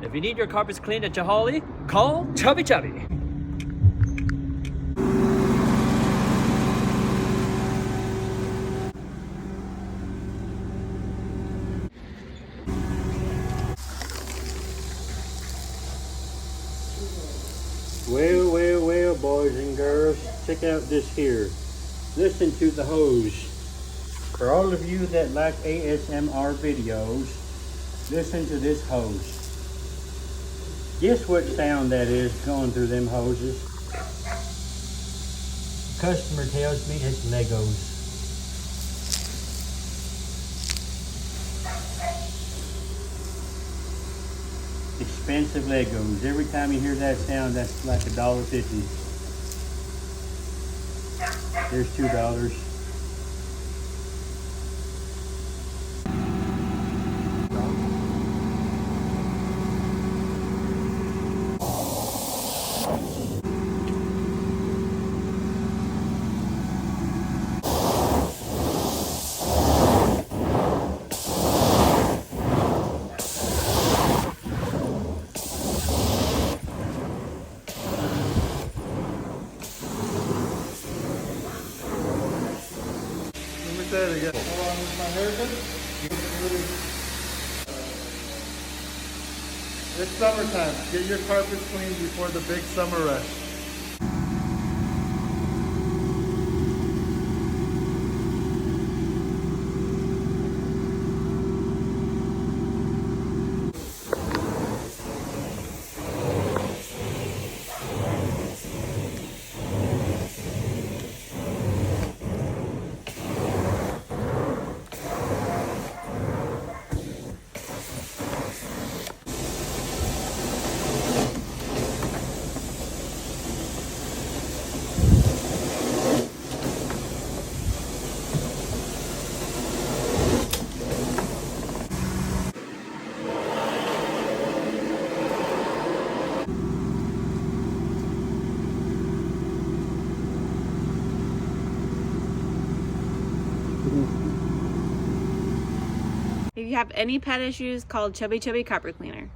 If you need your carpets cleaned at Jahali, call Chubby. Well, boys and girls, check out this here. Listen to the hose. For all of you that like ASMR videos, listen to this hose. Guess what sound that is going through them hoses? The customer tells me it's Legos. Expensive Legos. Every time you hear that sound, that's like $1.50. There's $2. Say it again. Hold on with my hair good. It's summertime. Get your carpets cleaned before the big summer rush. If you have any pet issues, call Chubby Carpet Cleaner.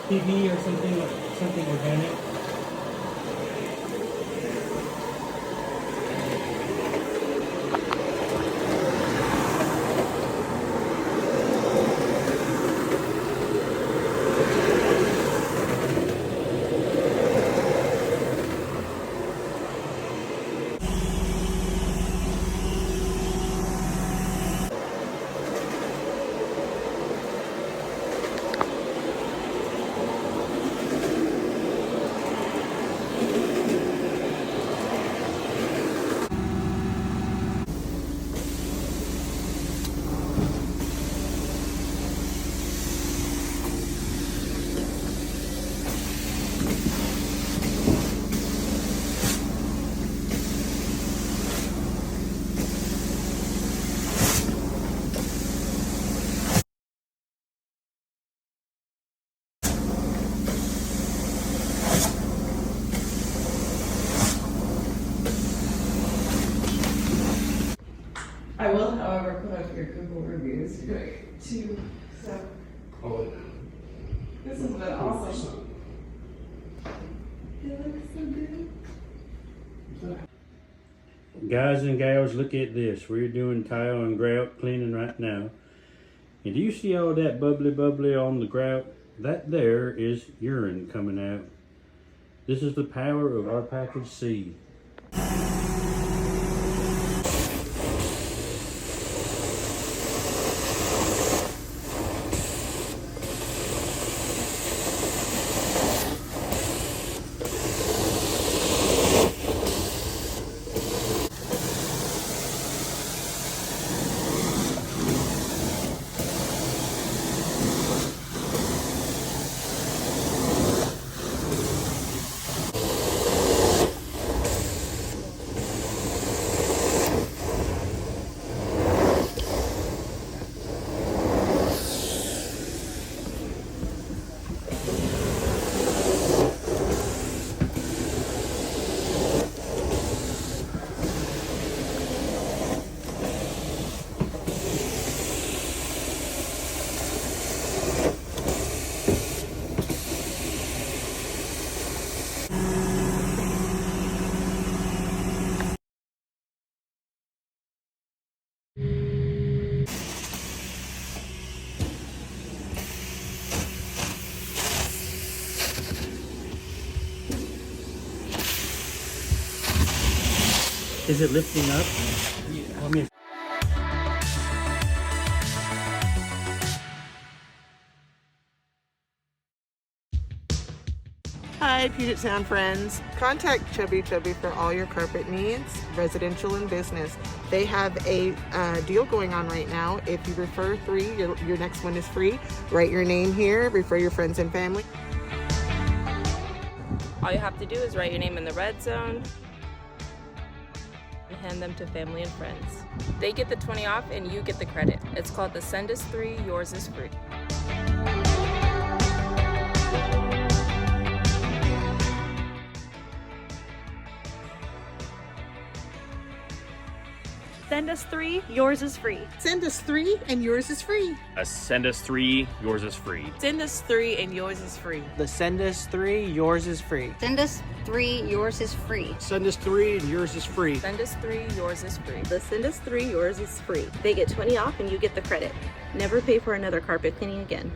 TV or something organic. I will, however, put up your Google reviews too. So this has been awesome. It looks so good. Guys and gals, look at this. We're doing tile and grout cleaning right now. And do you see all that bubbly on the grout? That there is urine coming out. This is the power of our package C. Is it lifting up? Yeah. Let me. Hi, Puget Sound friends. Contact Chubby for all your carpet needs, residential and business. They have a deal going on right now. If you refer 3, your next one is free. Write your name here, refer your friends and family. All you have to do is write your name in the red zone and hand them to family and friends. They get the 20 off and you get the credit. It's called the Send Us 3, Yours is Free. Send us 3, yours is free. Send us 3 and yours is free. Send us 3, yours is free. Send us 3 and yours is free. The Send Us 3, yours is free. Send us 3, yours is free. Send Us 3 and yours is free. Send Us 3, Yours is Free. The Send Us 3, yours is free. They get 20 off and you get the credit. Never pay for another carpet cleaning again.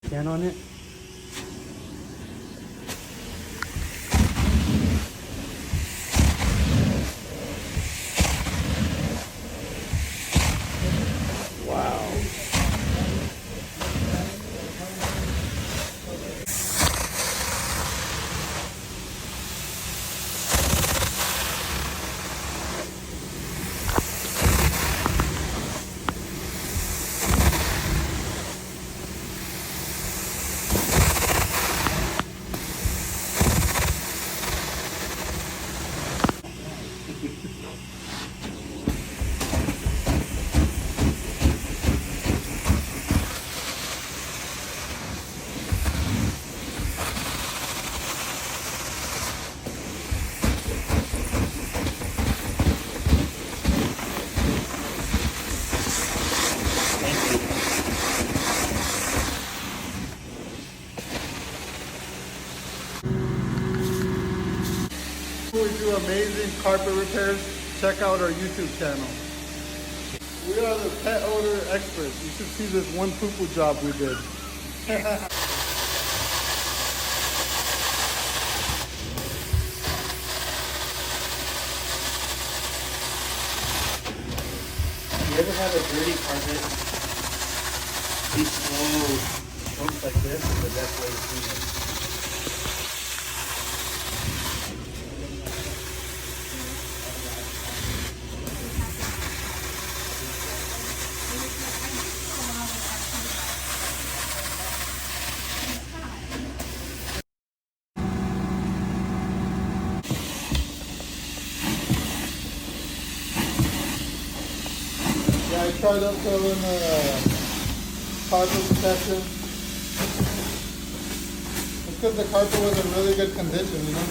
Stand on it. We do amazing carpet repairs. Check out our YouTube channel. We are the pet odor experts. You should see this one poo-poo job we did. You ever have a dirty carpet? These slow strokes like this is the best way to clean it. Yeah, I tried up in the carpet protection. It's because the carpet was in really good condition, you know?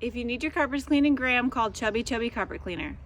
If you need your carpets cleaned in Graham, call Chubby Carpet Cleaner.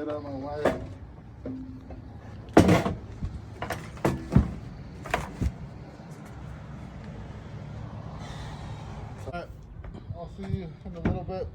get out my wire. Alright, I'll see you in a little bit.